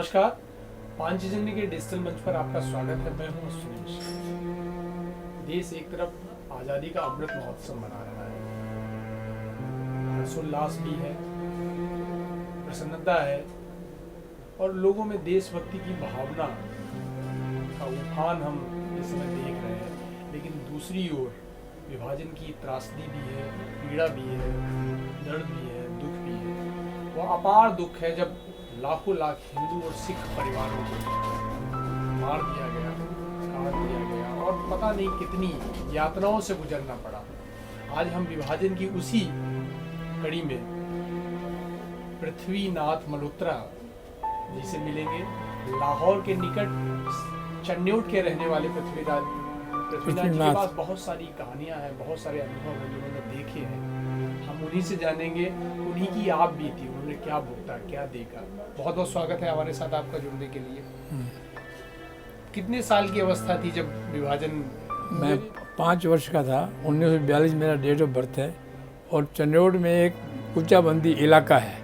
नमस्कार, पांचजन्य के डिजिटल मंच पर आपका स्वागत है। मैं हूं सुरेश। देश एक तरफ आज़ादी का अमृत महोत्सव मना रहा है, हर्षोल्लास भी है, प्रसन्नता है और लोगों में देशभक्ति की भावना का उफान हम इस समय देख रहे हैं। लेकिन दूसरी ओर विभाजन की त्रासदी भी है, पीड़ा भी है, दर्द भी है, दुख भी है। वो अपार दुख है जब लाखों लाख हिंदू और सिख परिवारों को मार दिया गया, काट दिया गया और पता नहीं कितनी यातनाओं से गुजरना पड़ा। आज हम विभाजन की उसी कड़ी में पृथ्वीनाथ मल्होत्रा जी से मिलेंगे। लाहौर के निकट चन्योट के रहने वाले पृथ्वीनाथ जी के पास बहुत सारी कहानियां हैं, बहुत सारे अनुभव हैं जो उन्होंने देखे हैं। हम उन्हीं से जानेंगे, उन्हीं की आप बीती, उन्होंने क्या भुगता, क्या देखा। बहुत बहुत स्वागत है हमारे साथ आपका जुड़ने के लिए। कितने साल की अवस्था थी जब विभाजन? मैं 5 वर्ष का था। 1942 मेरा डेट ऑफ बर्थ है। और चन्योट में एक कुचाबंदी इलाका है,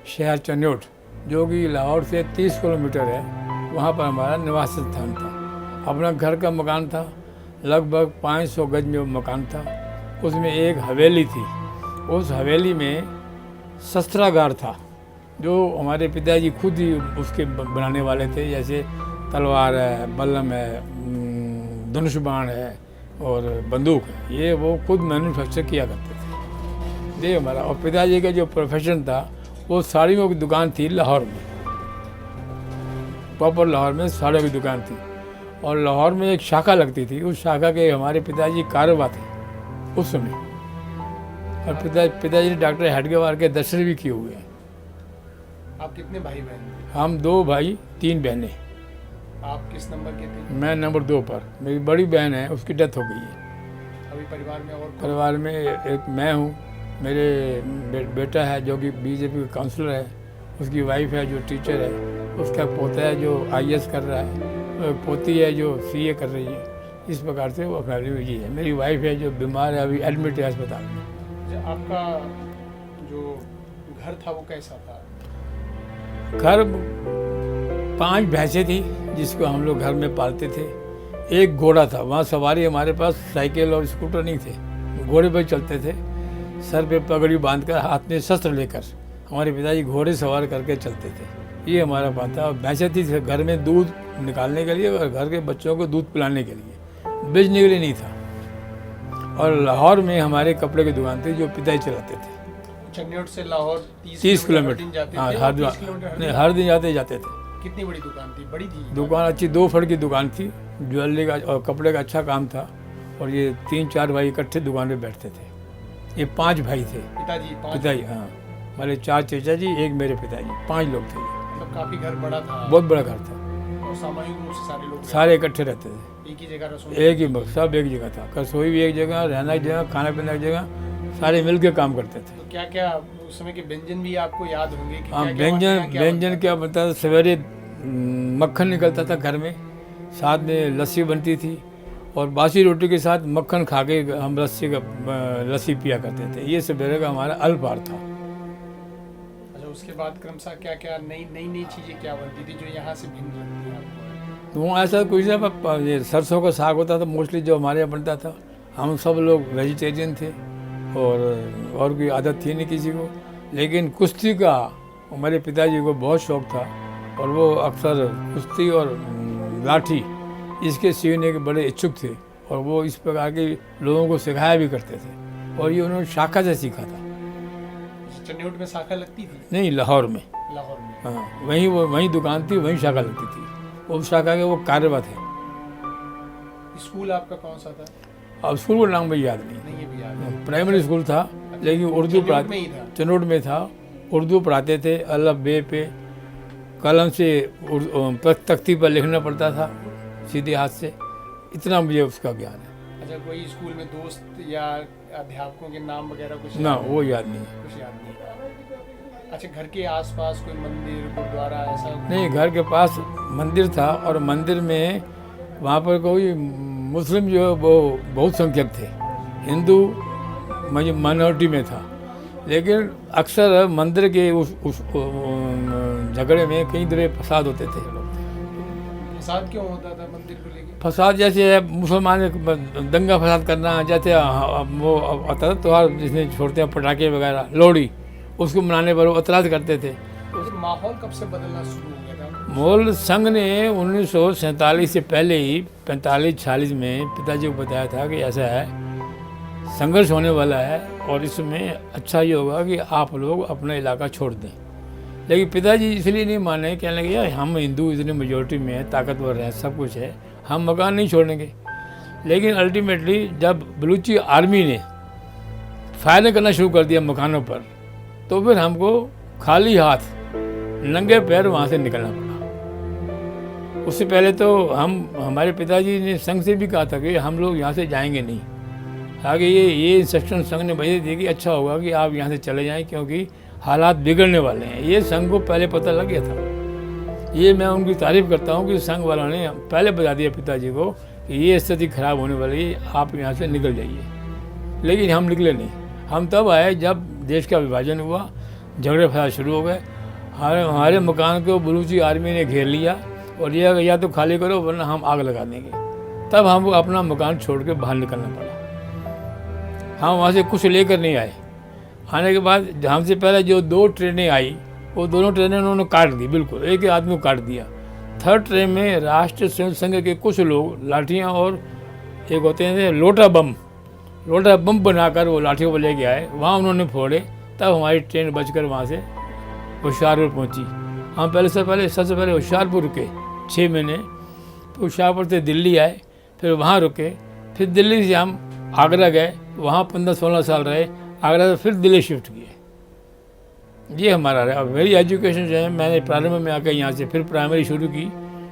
शहर चन्योट, जो कि लाहौर से 30 किलोमीटर है। वहाँ पर हमारा निवास स्थान था। अपना घर का मकान था, लगभग 500 गज में वो मकान था। उसमें एक हवेली थी। उस हवेली में शस्त्रागार था, जो हमारे पिताजी खुद ही उसके बनाने वाले थे। जैसे तलवार है, बल्लम है, धनुष बाण है और बंदूक है, ये वो खुद मैन्युफैक्चर किया करते थे। ये हमारा। और पिताजी का जो प्रोफेशन था वो साड़ियों की दुकान थी लाहौर में, प्रॉपर लाहौर में साड़ियों की दुकान थी। और लाहौर में एक शाखा लगती थी, उस शाखा के हमारे पिताजी कारवा थे उस समय। और पिताजी ने डॉक्टर हेडगेवार के दर्शन भी किए हुए हैं। आप कितने भाई बहन थे? हम 2 भाई 3 बहनें। आप किस नंबर के थे? मैं नंबर 2 पर। मेरी बड़ी बहन है, उसकी डेथ हो गई है। अभी परिवार में और परिवार में एक मैं हूँ, मेरे बेटा है जो कि बीजेपी का काउंसलर है, उसकी वाइफ है जो टीचर है, उसका पोता है जो IAS कर रहा है, पोती है जो CA कर रही है। इस प्रकार से वो फैमिली में जी है। मेरी वाइफ है जो बीमार है, अभी एडमिट है अस्पताल में। आपका जो घर था वो कैसा था? घर 5 भैंसें थी जिसको हम लोग घर में पालते थे। एक घोड़ा था, वहाँ सवारी हमारे पास साइकिल और स्कूटर नहीं थे, घोड़े पर चलते थे। सर पे पगड़ी बांधकर, हाथ में शस्त्र लेकर हमारे पिताजी घोड़े सवार करके चलते थे। ये हमारा पास था। भैंसें थी घर में दूध निकालने के लिए और घर के बच्चों को दूध पिलाने के लिए, बेचने के लिए नहीं था। और लाहौर में हमारे कपड़े की दुकान थी जो पिताजी चलाते थे। चन्योट से लाहौर 30 किलोमीटर। हाँ, हर दिन जाते थे। कितनी बड़ी दुकान थी? बड़ी थी दुकान? अच्छी 2 फट की दुकान थी। ज्वेलरी का और कपड़े का अच्छा काम था। और ये 3-4 भाई इकट्ठे दुकान पे बैठते थे। ये 5 भाई थे। पिताजी हाँ, हमारे 4 चेचा जी, एक मेरे पिताजी, 5 लोग थे। मतलब काफी घर बड़ा था? बहुत बड़ा घर था। और सामूहिक रूप से सारे लोग सारे इकट्ठे रहते थे। एक ही जगह रसोई? एक ही, सब एक जगह था। रसोई भी एक जगह, रहना एक जगह, खाना पीना एक जगह, सारे मिल के काम करते थे। तो क्या क्या उस समय के व्यंजन भी आपको याद होंगे? हाँ, व्यंजन क्या बनता था? सवेरे मक्खन निकलता था घर में, साथ में लस्सी बनती थी। और बासी रोटी के साथ मक्खन खा के हम लस्सी पिया करते थे। ये सवेरे का हमारा अल्पाहार था। अच्छा, उसके बाद क्रमशः क्या क्या नई चीज़ें क्या बनती थी जो यहाँ से भिन्न लगती है आपको? तो ऐसा कुछ नहीं, ये सरसों का साग होता था मोस्टली जो हमारे यहाँ बनता था। हम सब लोग वेजिटेरियन थे और कोई आदत थी नहीं किसी को। लेकिन कुश्ती का हमारे पिताजी को बहुत शौक़ था और वो अक्सर कुश्ती और लाठी इसके सीखने के बड़े इच्छुक थे। और वो इस प्रकार के लोगों को सिखाया भी करते थे। और ये उन्होंने शाखा से सीखा था। चन्योट में शाखा लगती थी? नहीं, लाहौर में। हाँ, वहीं दुकान थी, वहीं शाखा लगती थी। उस शाखा के वो कार्यरत थे। स्कूल आपका कौन सा था? अब स्कूल का नाम मुझे याद नहीं। ये भी याद है। प्राइमरी स्कूल था, लेकिन उर्दू पढ़ाते, चन्योट में था। उर्दू पढ़ाते थे, अलफ बे पे कलम से तख्ती पर लिखना पड़ता था सीधे हाथ से। इतना मुझे उसका ज्ञान है। अच्छा, कोई स्कूल में दोस्त या अध्यापकों के नाम वगैरह कुछ? ना, वो याद नहीं। कुछ याद नहीं। अच्छा, घर के आसपास कोई मंदिर, गुरुद्वारा ऐसा? नहीं, घर के पास मंदिर था और मंदिर में वहाँ पर कोई मुस्लिम जो है वो बहुत संख्यक थे। हिंदू माइनॉरिटी में था। लेकिन अक्सर मंदिर के उस झगड़े में कई दफे फसाद होते थे। फसाद क्यों होता था मंदिर को लेके? फसाद जैसे मुसलमान दंगा फसाद करना, जैसे वो आता था त्यौहार जिसमें छोड़ते हैं पटाखे वगैरह, लोहड़ी, उसको मनाने पर वो एतराज़ करते थे। तो माहौल कब से बदलना शुरू हो गया था? मोल संघ ने 1947 से पहले ही 45-46 में पिताजी को बताया था कि ऐसा है, संघर्ष होने वाला है और इसमें अच्छा ये होगा कि आप लोग अपना इलाका छोड़ दें। लेकिन पिताजी इसलिए नहीं माने, कहने लगे यार हम हिंदू इतनी मेजोरिटी में है, ताकतवर हैं, सब कुछ है, हम मकान नहीं छोड़ेंगे। लेकिन अल्टीमेटली जब बलूची आर्मी ने फायरिंग करना शुरू कर दिया मकानों पर, तो फिर हमको खाली हाथ नंगे पैर वहाँ से निकलना पड़ा। उससे पहले तो हमारे पिताजी ने संघ से भी कहा था कि हम लोग यहाँ से जाएंगे नहीं। आगे ये इंस्ट्रक्शन संघ ने भेजे थे कि अच्छा होगा कि आप यहाँ से चले जाएं, क्योंकि हालात बिगड़ने वाले हैं। ये संघ को पहले पता लग गया था। ये मैं उनकी तारीफ़ करता हूँ कि संघ वालों ने पहले बता दिया पिताजी को कि ये स्थिति खराब होने वाली है, आप यहाँ से निकल जाइए। लेकिन हम निकले नहीं। हम तब आए जब देश का विभाजन हुआ, झगड़े फसाद शुरू हो गए। हमारे मकान को बलूची आर्मी ने घेर लिया और ये या तो खाली करो वरना हम आग लगा देंगे। तब हमको अपना मकान छोड़ के बाहर निकलना पड़ा। हम वहाँ से कुछ लेकर नहीं आए। आने के बाद हमसे पहले जो 2 ट्रेनें आई, वो दोनों ट्रेनें उन्होंने काट दी, बिल्कुल एक ही आदमी को काट दिया। 3rd ट्रेन में राष्ट्रीय स्वयं संघ के कुछ लोग लाठियाँ और एक होते हैं लोटा बम बनाकर वो लाठियों पर लेके आए, वहाँ उन्होंने फोड़े। तब हमारी ट्रेन बचकर वहाँ से होशियारपुर पहुंची। हम सबसे पहले होशियारपुर रुके 6 महीने। फिर होशियारपुर से दिल्ली आए, फिर वहाँ रुके। फिर दिल्ली से हम आगरा गए, वहाँ 15-16 साल रहे। आगरा से फिर दिल्ली शिफ्ट किए। ये हमारा रहा। मेरी एजुकेशन जो है, मैंने प्रारंभ में आकर यहाँ से फिर प्राइमरी शुरू की,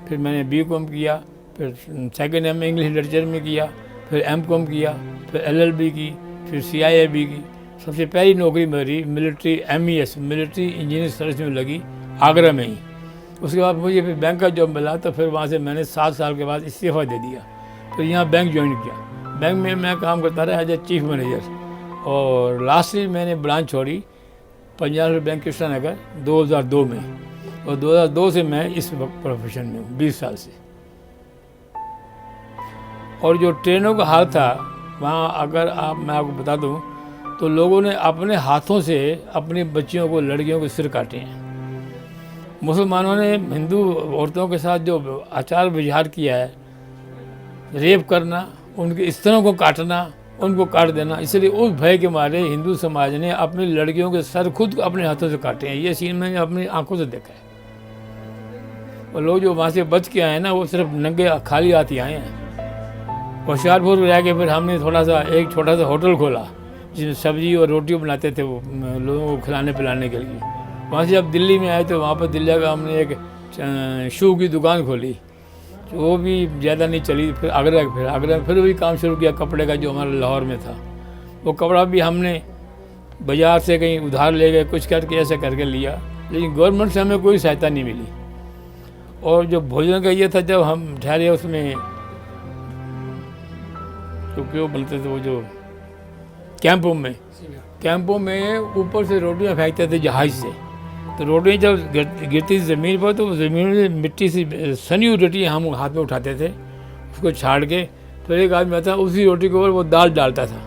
फिर मैंने BCom किया, फिर 2nd MA इंग्लिश लिटरेचर में किया, फिर MCom किया, फिर LLB की, फिर CIAB की। सबसे पहली नौकरी मेरी military MES military engineering service में लगी, आगरा में ही। उसके बाद मुझे फिर बैंक का जॉब मिला, तो फिर वहाँ से मैंने 7 साल के बाद इस्तीफ़ा दे दिया। फिर यहाँ बैंक ज्वाइन किया। बैंक में मैं काम करता रहा एज ए चीफ मैनेजर। और लास्टली मैंने ब्रांच छोड़ी पंजाब नेशनल बैंक कृष्णा नगर 2002 में, और 2002 से मैं इस वक्त प्रोफेशन में हूँ, 20 साल से। और जो ट्रेनों का हाल था वहाँ, अगर मैं आपको बता दूँ तो लोगों ने अपने हाथों से अपनी बच्चियों को, लड़कियों के सिर काटे हैं। मुसलमानों ने हिंदू औरतों के साथ जो आचार विहार किया है, रेप करना, उनके स्तनों को काटना, उनको काट देना, इसलिए उस भय के मारे हिंदू समाज ने अपनी लड़कियों के सर खुद अपने हाथों से काटे हैं। ये सीन मैंने अपनी आंखों से देखा है। और लोग जो वहाँ से बच के आए हैं ना, वो सिर्फ नंगे खाली हाथ ही आए हैं। होशियारपुर रह के फिर हमने एक छोटा सा होटल खोला जिसमें सब्जी और रोटी बनाते थे वो लोगों को खिलाने पिलाने के लिए। वहाँ से जब दिल्ली में आए तो वहाँ पर दिल्ली का हमने एक शू की दुकान खोली, वो भी ज़्यादा नहीं चली। फिर आगरा में फिर वही काम शुरू किया कपड़े का, जो हमारे लाहौर में था। वो कपड़ा भी हमने बाज़ार से कहीं उधार ले गए, कुछ करके ऐसे करके लिया, लेकिन गवर्नमेंट से हमें कोई सहायता नहीं मिली। और जो भोजन का ये था, जब हम ठहरे उसमें तो क्यों बोलते थे वो जो कैंपों में ऊपर से रोटियां फेंकते थे जहाज से। तो रोटियां जब गिरती थी ज़मीन पर, तो ज़मीन में मिट्टी सी सनी हुई रोटी हम हाथ में उठाते थे, उसको छाड़ के। फिर एक आदमी आता, उसी रोटी के ऊपर वो दाल डालता था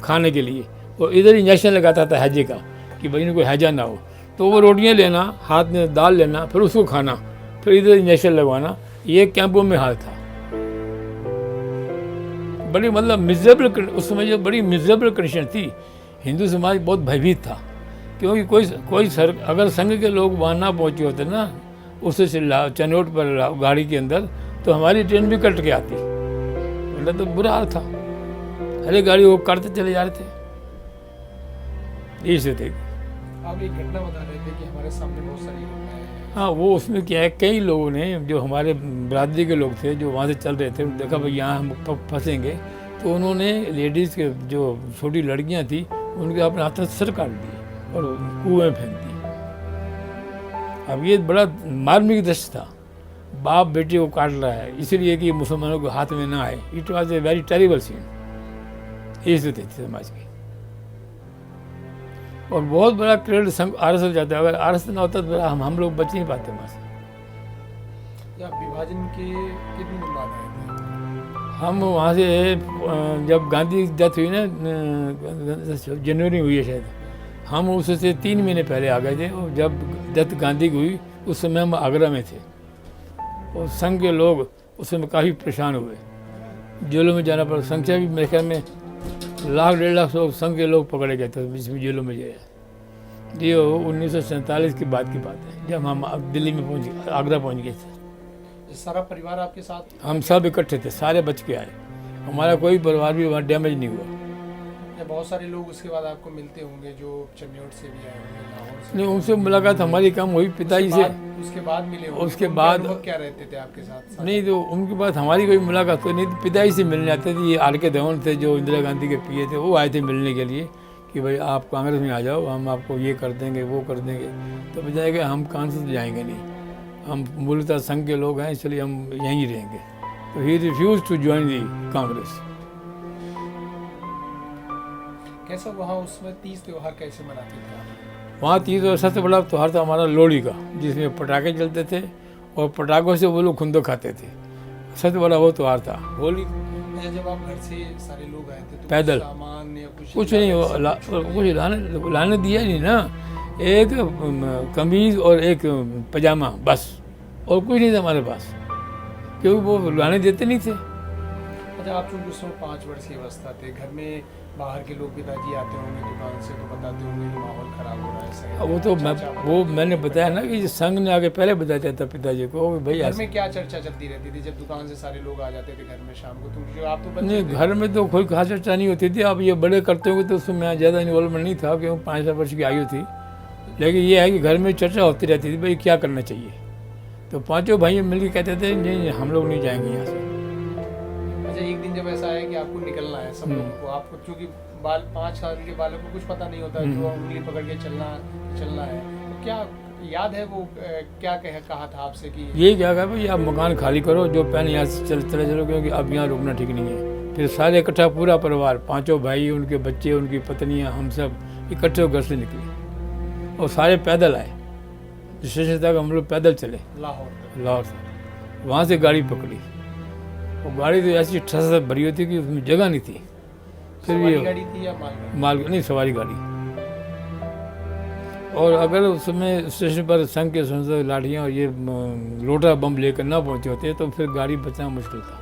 खाने के लिए, और इधर इंजेक्शन लगाता था हैजे का कि भाई कोई हैजा ना हो। तो वो रोटियाँ लेना, हाथ में दाल लेना, फिर उसको खाना, फिर इधर इंजेक्शन लगवाना। ये कैंपों में हाल था। बड़ी मतलब मिजरेबल, उस समय जो बड़ी मिजरेबल कंडीशन थी। हिंदू समाज बहुत भयभीत था, क्योंकि कोई अगर संघ के लोग वहाँ ना पहुँचे होते ना, उससे चनौट पर गाड़ी के अंदर, तो हमारी ट्रेन भी कट के आती। मतलब तो बुरा हाल था, अरे गाड़ी वो काटते चले जा रहे थे। ये से थे। आप एक घटना बता रहे थे कि हमारे सामने बहुत सारी घटनाएं हैं। हाँ, वो उसमें क्या है, कई लोगों ने, जो हमारे बरादरी के लोग थे जो वहाँ से चल रहे थे, देखा भाई यहाँ हम फंसेंगे, तो उन्होंने लेडीज़ के जो छोटी लड़कियाँ थी उनके अपने हाथ से सर काट दिए और कुएं में फेंक दिए। अब ये बड़ा मार्मिक दृश्य था, बाप बेटे को काट रहा है इसलिए कि मुसलमानों के हाथ में ना आए। It was a very terrible scene. ये स्थिति थी समाज की। और बहुत बड़ा क्रेडिट संघ RSS जाता है। अगर RSS ना होता तो हम लोग बच नहीं पाते वहाँ से। या विभाजन के कितने दिन बाद आए थे? हम वहाँ से जब गांधी की डेथ हुई ना, जनवरी हुई है शायद, हम उससे 3 महीने पहले आ गए थे। और जब डेथ गांधी की हुई उस समय हम आगरा में थे, और संघ के लोग उस समय काफ़ी परेशान हुए, जेलों में जाना पड़ा। संख्या भी मेरे ख्याल में 1,00,000-1,50,000 लोग संघ के लोग पकड़े गए थे, जिसमें जेलों में गए। ये 1947 की बात है, जब हम दिल्ली में पहुँच आगरा पहुँच गए थे। सारा परिवार आपके साथ? हम सब इकट्ठे थे, सारे बच के आए। हमारा कोई परिवार भी वहाँ डैमेज नहीं हुआ। या बहुत सारे लोग उसके बाद आपको मिलते होंगे जो चन्योट से भी आए होंगे, लाहौर से? नहीं, उनसे मुलाकात हमारी कम हुई, पिताजी से। उसके बाद मिले होंगे? उसके उनके बाद अनुभव क्या रहते थे आपके साथ? नहीं, तो उनके बाद हमारी कोई मुलाकात तो नहीं थी। पिताजी से मिलने आते थे। ये RK धवन थे जो इंदिरा गांधी के PA थे, वो आए थे मिलने के लिए कि भाई आप कांग्रेस में आ जाओ, हम आपको ये कर देंगे वो कर देंगे। तो बजाय कि हम कांग्रेस जाएंगे नहीं, हम मूलतः संघ के लोग हैं, इसलिए हम यहीं रहेंगे। तो he refuse to join the Congress. कैसा वहाँ उसमें तीज त्योहार कैसे मनाते थे आप? वहाँ तीज और सबसे बड़ा त्यौहार था हमारा लोहड़ी का, जिसमें पटाखे जलते थे और पटाखों से वो लोग खुंदो खाते थे। सबसे बड़ा वो त्यौहार था होली। अच्छा, जब आप घर से सारे लोग आए थे तो पैदल, कुछ सामान या कुछ नहीं, कुछ लाने दिया नहीं ना। एक कमीज और एक पजामा बस, और कुछ नहीं था हमारे पास, क्योंकि वो लाने देते नहीं थे। अच्छा, आप चूँकि उस समय 5 वर्ष की अवस्था थे, घर में बाहर के लोग पिताजी आते होंगे दुकान से तो बताते होंगे कि माहौल खराब हो रहा है ऐसा? वो तो मैंने बताया ना कि संघ ने आगे पहले बताया था पिताजी को भाई। घर में क्या चर्चा चलती रहती थी जब दुकान से सारे लोग आ जाते थे घर में शाम को? तो आप तो बच्चे नहीं, थे। घर में तो कोई खास चर्चा नहीं होती थी। अब ये बड़े करते होंगे तो उसमें मैं ज़्यादा इन्वॉल्वमेंट नहीं था, क्योंकि 5 वर्ष की आयु थी। लेकिन ये है कि घर में चर्चा होती रहती थी भाई क्या करना चाहिए। तो पाँचों भाई मिलकर कहते थे नहीं हम लोग नहीं जाएंगे यहाँ से। अच्छा, एक दिन जब ऐसा है कि आपको निकलना है सब लोगों को, आपको चूँकि 5 साल के बालक को कुछ पता नहीं होता जो उंगली पकड़ के चलना है, तो क्या याद है वो क्या कहा था आपसे कि ये क्या कहा भाई आप मकान खाली करो, जो पहले यहाँ से चले चलो, क्योंकि अब यहाँ रुकना ठीक नहीं है। फिर सारे इकट्ठा पूरा परिवार, 5 भाई, उनके बच्चे, उनकी पत्नियाँ, हम सब इकट्ठे घर से निकले और सारे पैदल आए। स्टेशन तक हम लोग पैदल चले, लाहौर से। वहाँ से गाड़ी पकड़ी, वो गाड़ी तो ऐसी ठस से भरी होती कि उसमें जगह नहीं थी। फिर भी गाड़ी थी या माल नहीं, सवारी गाड़ी। और अगर उस समय स्टेशन पर संघ के संसद लाठियाँ और ये लोटा बम लेकर ना पहुँचे होते तो फिर गाड़ी बचना मुश्किल था।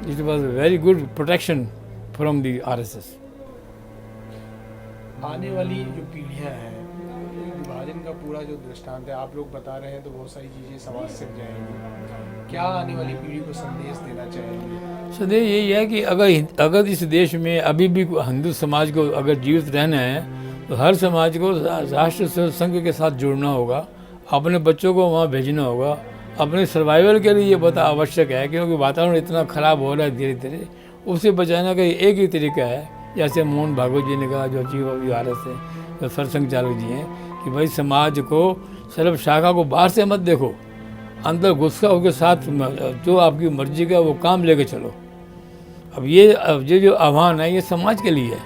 It was very good protection from the RSS। आने वाली जो पीढ़ियाँ हैं, विभाजन का पूरा जो दृष्टांत है आप लोग बता रहे हैं, तो बहुत सारी चीज़ें समाज से जाएंगी। क्या आने वाली पीढ़ी को संदेश देना चाहेंगे? संदेश यही है कि अगर इस देश में अभी भी हिंदू समाज को अगर जीवित रहना है तो हर समाज को राष्ट्र संघ के साथ जुड़ना होगा, अपने बच्चों को वहाँ भेजना होगा। अपने सर्वाइवल के लिए ये बहुत आवश्यक है, क्योंकि वातावरण इतना ख़राब हो रहा है धीरे धीरे। उसे बचाने का एक ही तरीका है, जैसे मोहन भागवत जी ने कहा, जो चीफ ऑफ RSS है, जो सरसंघ चालक जी हैं, कि भाई समाज को सिर्फ शाखा को बाहर से मत देखो, अंदर घुसका उसके साथ जो आपकी मर्जी का वो काम लेके चलो। अब ये जो आह्वान है ये समाज के लिए है,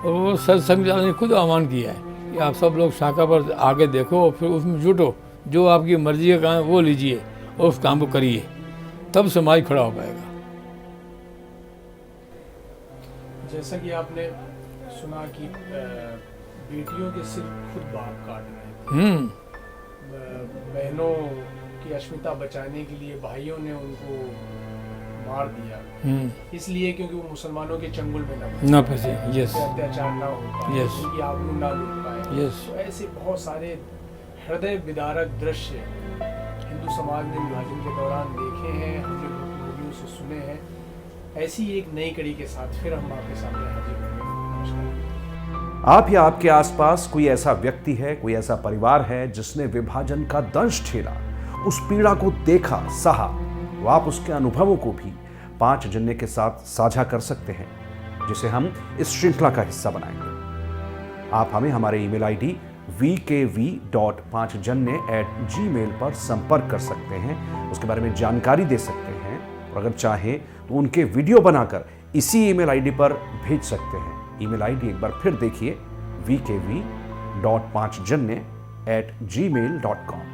और वो सरसंघ चालक ने खुद आह्वान किया है कि आप सब लोग शाखा पर आगे देखो और फिर उसमें जुटो, जो आपकी मर्जी का काम है वो लीजिए और उस काम को करिए, तब समाज खड़ा हो पाएगा। जैसा कि आपने सुना कि बेटियों के सिर खुद बाप काट रहे हैं, बहनों की अस्मिता बचाने के लिए भाइयों ने उनको मार दिया, इसलिए क्योंकि वो मुसलमानों के चंगुल में न फंसे, यस, अत्याचार ना हो पाए, यस, उनकी आबरू ना लूट पाए, यस। तो ऐसे बहुत सारे हृदय विदारक दृश्य हिंदू समाज ने विभाजन के दौरान देखे हैं, हमने लोगों से सुने हैं। ऐसी एक नई कड़ी के साथ फिर हम आपके सामने हाजिर होंगे। नमस्कार। आप या आपके आसपास कोई ऐसा व्यक्ति है, कोई ऐसा परिवार है जिसने विभाजन का दंश झेला, उस पीड़ा को देखा, सहा, तो आप उसके अनुभवों को भी 5 जन्य के साथ साझा कर सकते हैं, जिसे हम इस श्रृंखला का हिस्सा बनाएंगे। आप हमें हमारे ईमेल ID vkv.5janya@gmail पर संपर्क कर सकते हैं, उसके बारे में जानकारी दे सकते हैं, और अगर चाहें तो उनके वीडियो बनाकर इसी ईमेल ID पर भेज सकते हैं। ईमेल ID एक बार फिर देखिए, vkv.5janya@gmail.com।